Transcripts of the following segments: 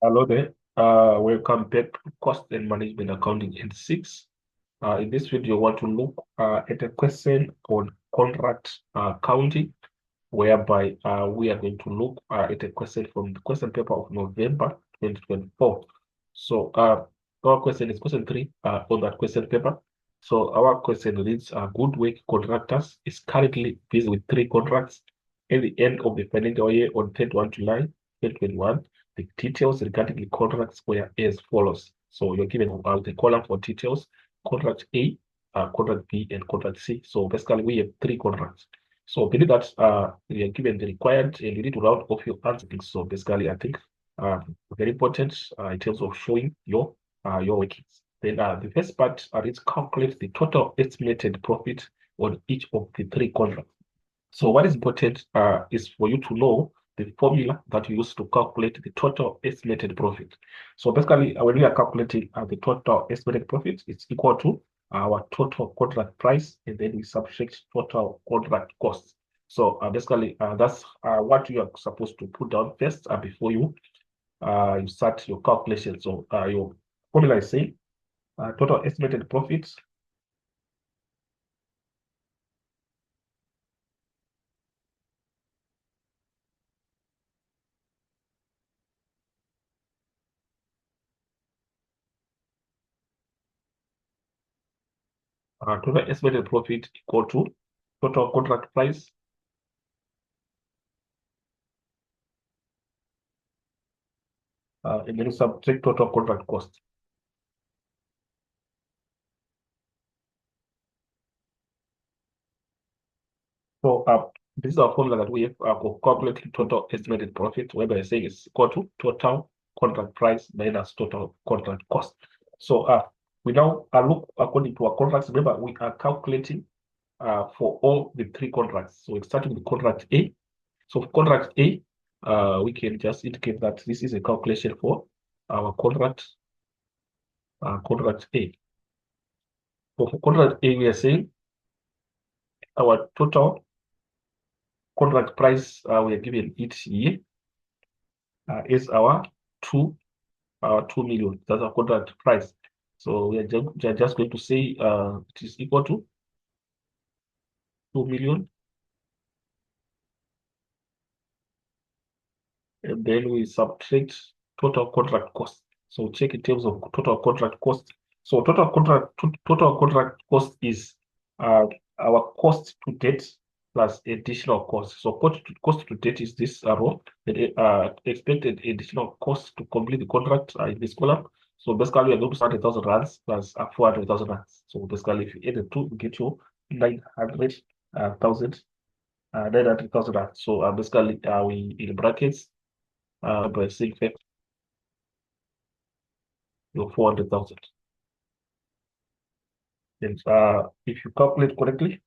Hello there. Welcome back to Cost and Management Accounting in 6. In this video, I want to look at a question on contract accounting, whereby we are going to look at a question from the question paper of November 2024. So our question is question 3 on that question paper. So our question reads, Good Work Contractors is currently busy with 3 contracts at the end of the financial year on 31 July 2021. The details regarding the contracts were as follows. So you're given the column for details, contract A, contract B, and contract C. So basically, we have 3 contracts. So believe that you are given the required and you need to round off your answers. So basically, I think very important in terms of showing your workings. Then the first part is calculate the total estimated profit on each of the 3 contracts. So what is important is for you to know the formula that you use to calculate the total estimated profit. So basically, when we are calculating the total estimated profit, it's equal to our total contract price, and then we subtract total contract costs. So basically, that's what you are supposed to put down first before you start your calculation. So your formula is saying total estimated profit total estimated profit equal to total contract price and then you subtract total contract cost. So this is our formula that we have for calculating total estimated profit, whereby I say it's equal to total contract price minus total contract cost. So we now look according to our contracts. Remember, we are calculating for all the 3 contracts. So we're starting with contract A. So for contract A, we can just indicate that this is a calculation for our contract A. So for contract A, we are saying our total contract price we are given each year is our 2 million. That's our contract price. So we are just going to say it is equal to 2 million, and then we subtract total contract cost. So check in terms of total contract cost. So total contract cost is our cost to date plus additional cost. So cost to date is this row, the expected additional cost to complete the contract in this column. So basically, we are going to start 1,000 rands plus 400,000 rands. So basically, if you add the two, you get you 900,000 rands. So basically, we in brackets by saying your 400,000. And if you calculate correctly,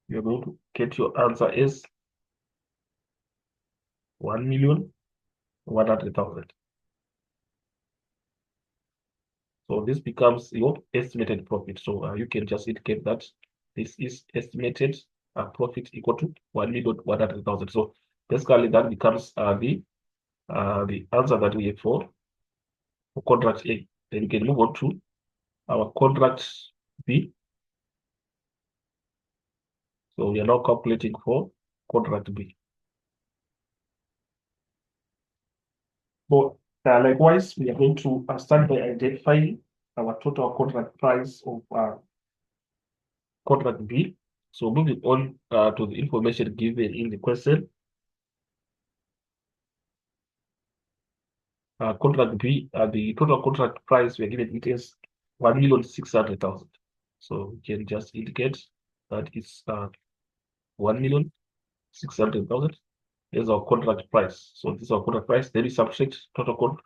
you're going to get your answer is 1,100,000. So this becomes your estimated profit. So you can just indicate that this is estimated profit equal to 1,100,000. So basically that becomes the answer that we have for contract A. Then you can move on to our contract B. So we are now calculating for contract B. But likewise, we are going to start by identifying our total contract price of contract B. So moving on to the information given in the question. Contract B, the total contract price we are given it is 1,600,000. So we can just indicate that it's 1,600,000 is our contract price. So this is our contract price. Then we subtract total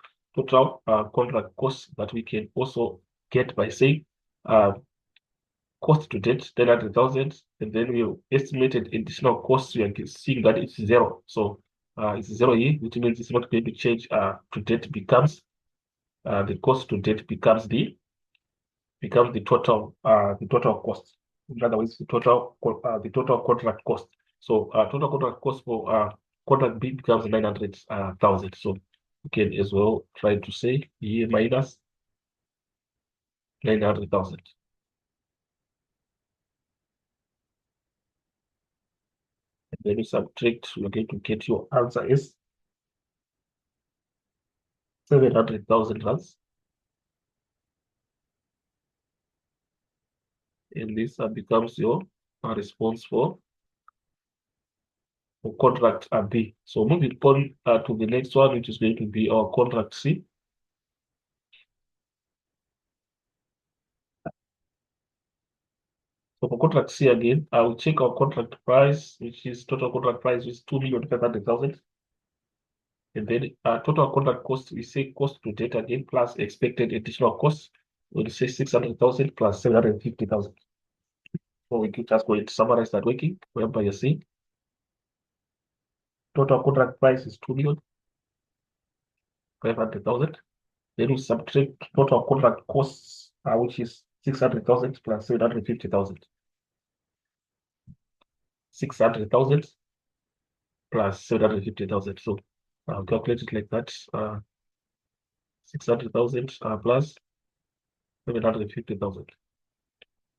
contract cost that we can also get by saying cost to date 900,000, and then we estimated additional costs. We are seeing that it's 0. So it's 0 here, which means it's not going to change. To date becomes the cost to date becomes the total cost. In other words, the total contract cost. So total contract cost for contract B becomes 900,000. So You can as well try to say here minus 900,000. Then you subtract, you're going to get your answer is 700,000 rands. And this becomes your response for contract B. So moving on to the next one, which is going to be our contract C. So for contract C again, I will check our contract price, which is total contract price is 2,500,000. And then total contract cost, we say cost to date again, plus expected additional cost. We'll say 600,000 plus 750,000. So we can just go and summarize that working, whereby you see total contract price is 2,500,000. Then we subtract total contract costs, which is 600,000 plus 750,000. 600,000 plus 750,000. So I'll calculate it like that. 600,000 plus 750,000.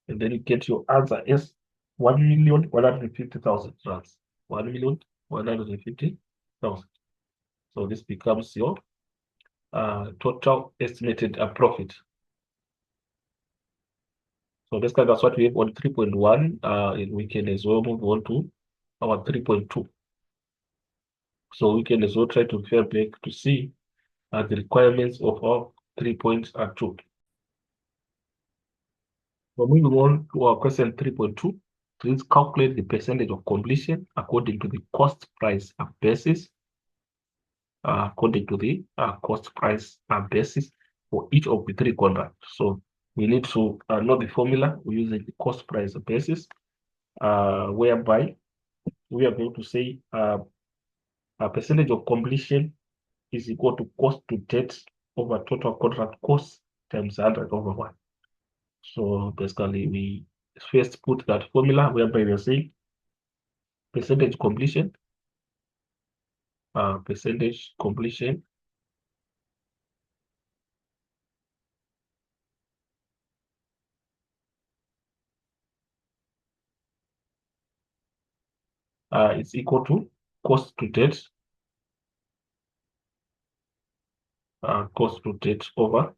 And then you get your answer is 1,150,000 rands. 1,150,000. So this becomes your total estimated profit. So this kind of what we have on 3.1, and we can as well move on to our 3.2. So we can as well try to refer back to see the requirements of our 3.2. So moving on to our question 3.2, please calculate the percentage of completion according to the cost price basis. According to the cost price basis for each of the three contracts. So we need to know the formula. We're using the cost price basis, whereby we are going to say a percentage of completion is equal to cost to date over total contract cost times 100 over 1. So basically, we first put that formula whereby we are saying percentage completion is equal to cost to date over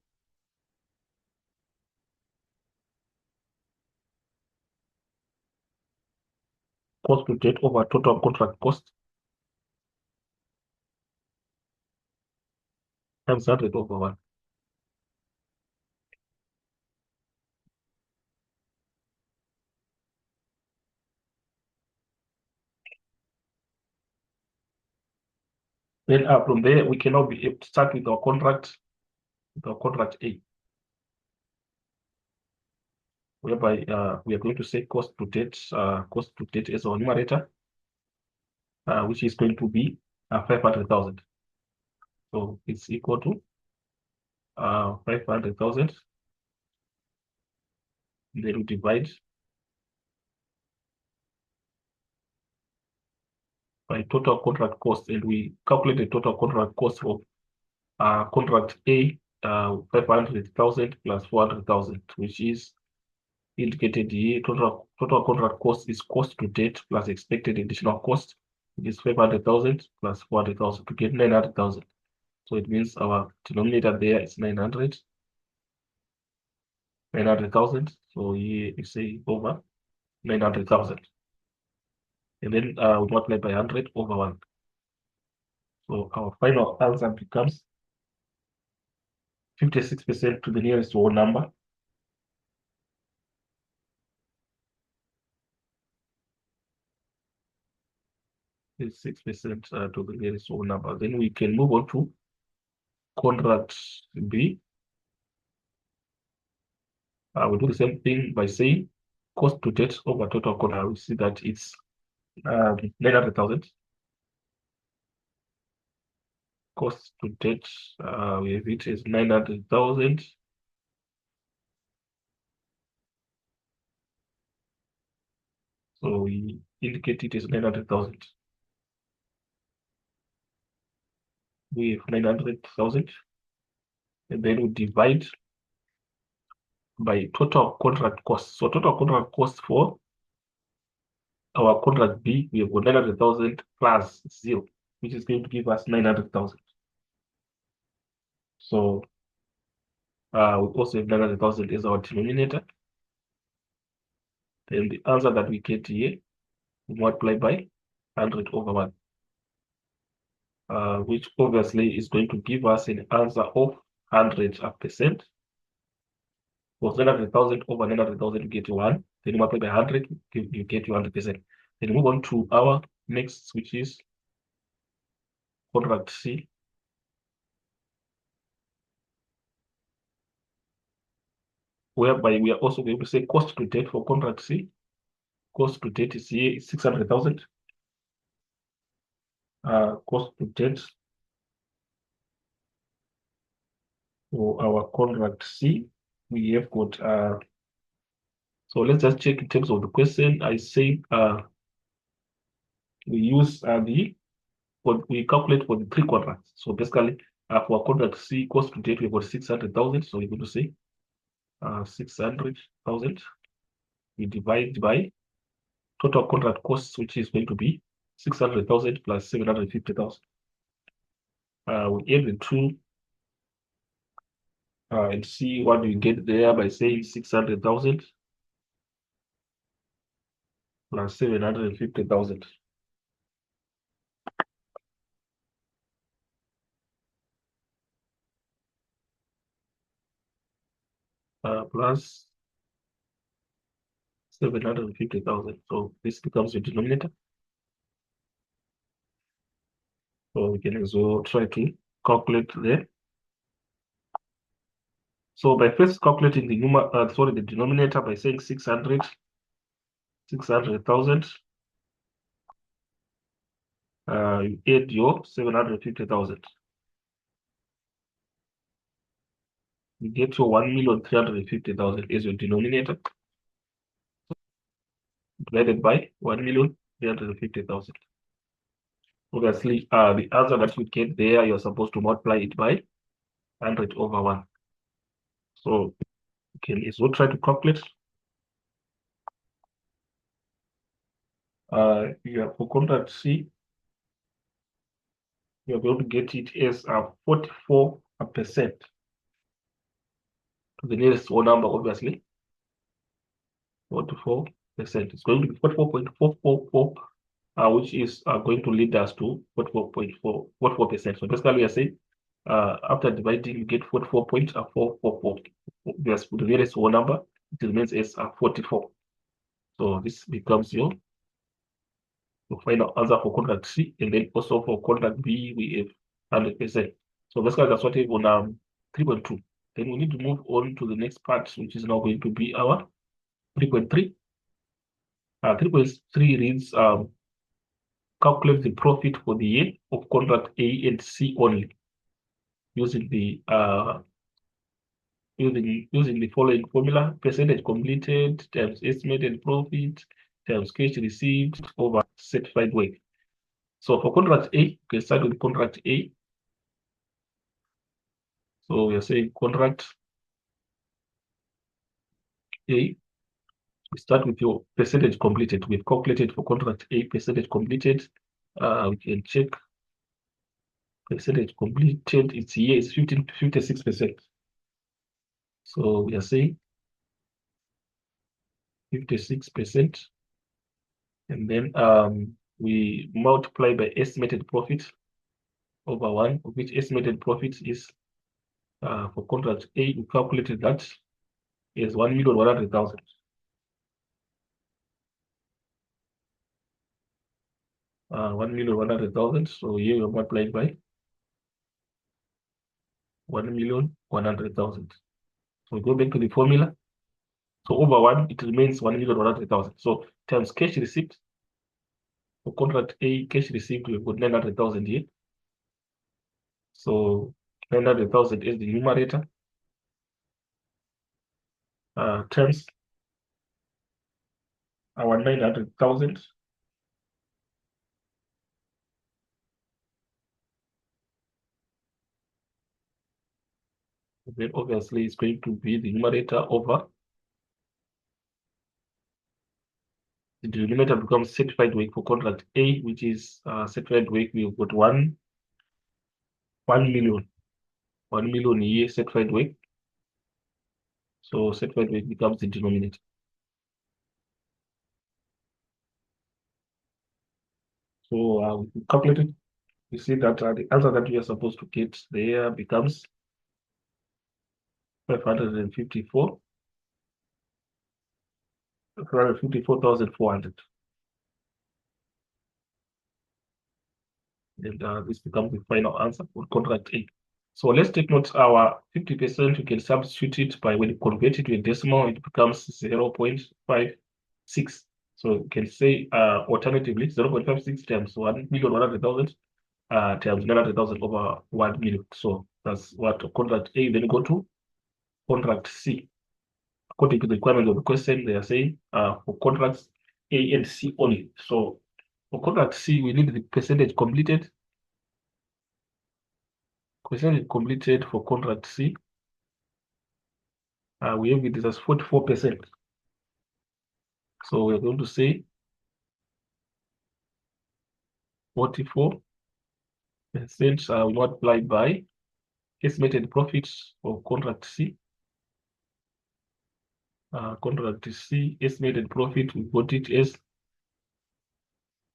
cost to date over total contract cost times 100 over 1. Then from there, we can now be able to start with our contract A, whereby we are going to say cost to date as our numerator, which is going to be 500,000. So it's equal to 500,000. Then we divide by total contract cost, and we calculate the total contract cost of contract A, 500,000 plus 400,000, which is indicated here. Total contract cost is cost to date plus expected additional cost. It is 500,000 plus 400,000 to get 900,000. So it means our denominator there is 900,000. So here you say over 900,000. And then we multiply by 100 over 1. So our final answer becomes 56% to the nearest whole number. 6% to the nearest whole number. Then we can move on to contract B. We do the same thing by saying cost to date over total contract. We see that it's 900,000. Cost to date, we have it as 900,000. So we indicate it as 900,000. we have 900,000, and then we divide by total contract cost. So total contract cost for our contract B, we have got 900,000 plus 0, which is going to give us 900,000. So we also have 900,000 as our denominator. Then the answer that we get here, we multiply by 100 over 1, which obviously is going to give us an answer of 100%. For 900,000 over 900,000, you get 1. Then you multiply by 100, you get 100%. Then move on to our next, which is contract C. Whereby we are also going to say cost to date for contract C. Cost to date is here is 600,000. Cost to date for our contract C, we have got, so let's just check in terms of the question. I say we use we calculate for the 3 contracts. So basically, for contract C, cost to date, we've got 600,000. So we're going to say 600,000. We divide by total contract costs, which is going to be 600,000 plus 750,000. We add the two and see what we get there by saying 600,000 plus 750,000. Plus 750,000. So this becomes the denominator. So we can also try to calculate there. So by first calculating the the denominator by saying 600,000, you add your 750,000. You get your 1,350,000 as your denominator, divided by 1,350,000. Obviously, the answer that you get there, you're supposed to multiply it by 100 over 1. So you can also try to calculate. For contract C, you're going to get it as 44% to the nearest whole number, obviously. 44%. It's going to be 44.444, which is going to lead us to 44%. So basically, we are saying after dividing, you get 44.444. Yes, the nearest whole number, it remains as 44. So this becomes your final answer for contract C, and then also for contract B, we have 100%. So basically, that's what we have on 3.2. Then we need to move on to the next part, which is now going to be our 3.3. 3.3 reads calculate the profit for the year of contract A and C only using the using the following formula: percentage completed times estimated profit times cash received over certified work. So for contract A, you can start with contract A. So we are saying contract A. We start with your percentage completed. We've calculated for contract A percentage completed. We can check percentage completed. It's here is 56%. So we are saying 56%, and then we multiply by estimated profit over 1, of which estimated profit is for contract A, we calculated that is 1,100,000. 1,100,000. So here we're multiplying by 1,100,000. So we go back to the formula. So over 1, it remains 1,100,000. So times cash received. For contract A, cash received, we've got 900,000 here. So 900,000 is the numerator. Times our 900,000. then obviously it's going to be the numerator over the denominator becomes certified work for contract A, which is certified work. We've got 1 million, 1 million a year certified work. So certified work becomes the denominator. So we calculate it. You see that the answer that we are supposed to get there becomes 554, 554,400. And this becomes the final answer for contract A. So let's take note our 50%, you can substitute it by when you convert it to a decimal, it becomes 0.56. So you can say alternatively 0.56 times 1,100,000 times 900,000 over 1 million. So that's what contract A. Then you go to contract C. According to the requirements of the question, they are saying for contracts A and C only. So for contract C, we need the percentage completed. Percentage completed for contract C. We have it as 44%. So we're going to say 44% multiplied by estimated profits for contract C. Contract C estimated profit, we got it as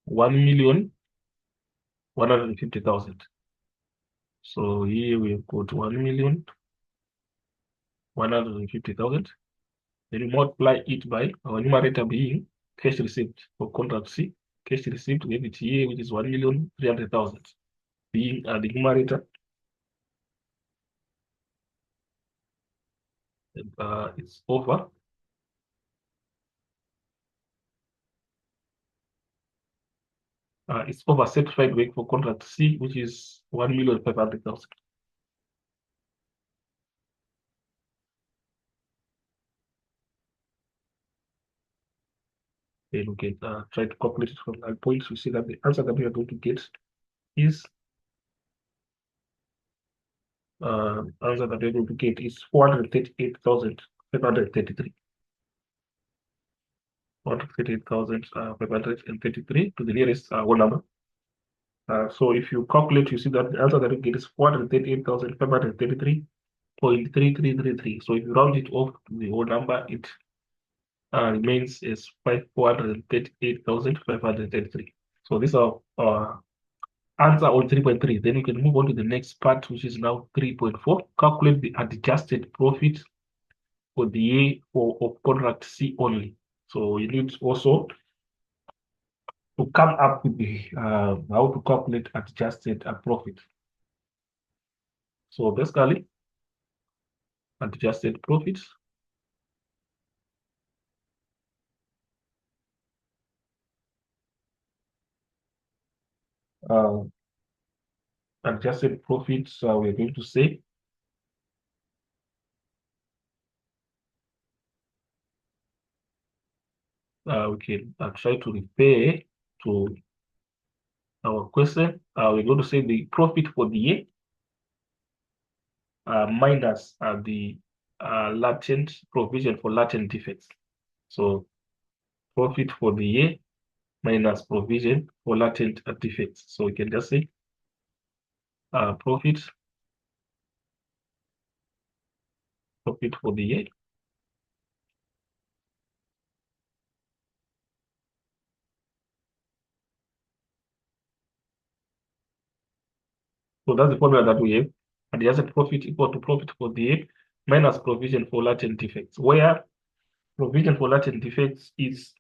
1,150,000. So here we've got 1,150,000. Then we multiply it by our numerator being cash received for contract C. Cash received, we have it here, which is 1,300,000 being the numerator. And it's over. It's over certified work for contract C, which is 1,500,000. Then we can try to calculate it from that point. We see that the answer that we are going to get is 438,533. 438,533 to the nearest whole number. So if you calculate, you see that the answer that you get is 438,533.3333. So if you round it off to the whole number, it remains as 438,533. So this is our answer on 3.3. Then you can move on to the next part, which is now 3.4. Calculate the adjusted profit for the year of contract C only. So you need also to come up with the how to calculate adjusted profit. So basically, adjusted profit adjusted profits, we're going to say we can try to refer to our question. We're going to say the profit for the year minus the latent provision for latent defects. So profit for the year minus provision for latent defects. So we can just say profit for the year so that's the formula that we have. Adjusted profit equal to profit for the year minus provision for latent defects, where provision for latent defects is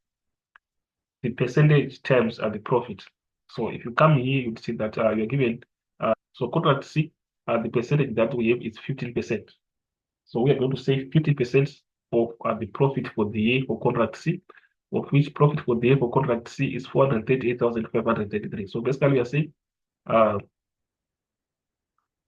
the percentage times the profit. So if you come here, you see that you're given, so contract C, the percentage that we have is 15%. So we are going to say 50% of the profit for the year for contract C, of which profit for the year for contract C is 438,533. So basically we are saying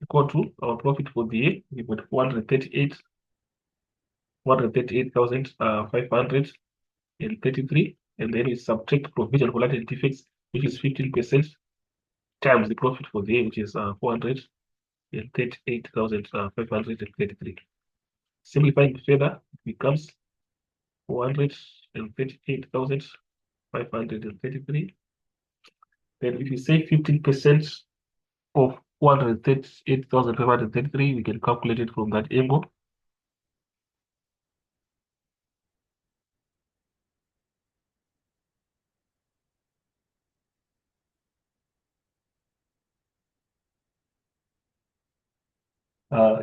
equal to our profit for the year, we got 438,533, and then we subtract provision for latent defects, which is 15% times the profit for the year, which is 400. 438,533. Simplifying further, it becomes 438,533. Then if you say 15% of 438,533, we can calculate it from that angle.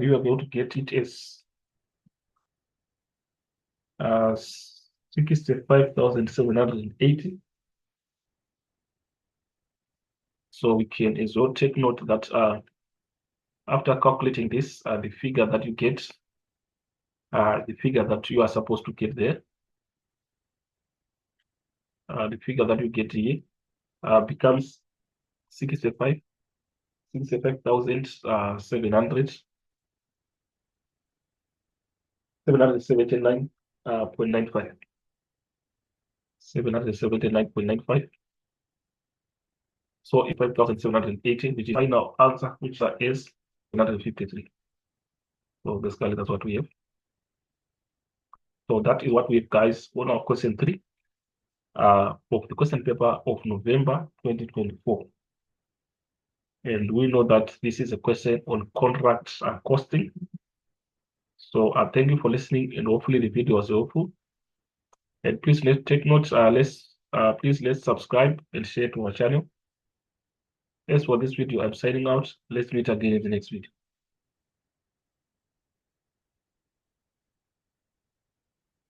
You are going to get it as 65,780. So we can as well take note that after calculating this, the figure that you get, the figure that you are supposed to get there, the figure that you get here becomes 65,700, 779.95. 779.95. So 5,780, which is final answer, which is 153. So basically that's what we have. So that is what we have, guys, on our question 3 of the question paper of November 2024. And we know that this is a question on contract costing. So thank you for listening, and hopefully the video was helpful. And please let's take notes. Please let's subscribe and share to our channel. As for this video, I'm signing out. Let's meet again in the next video.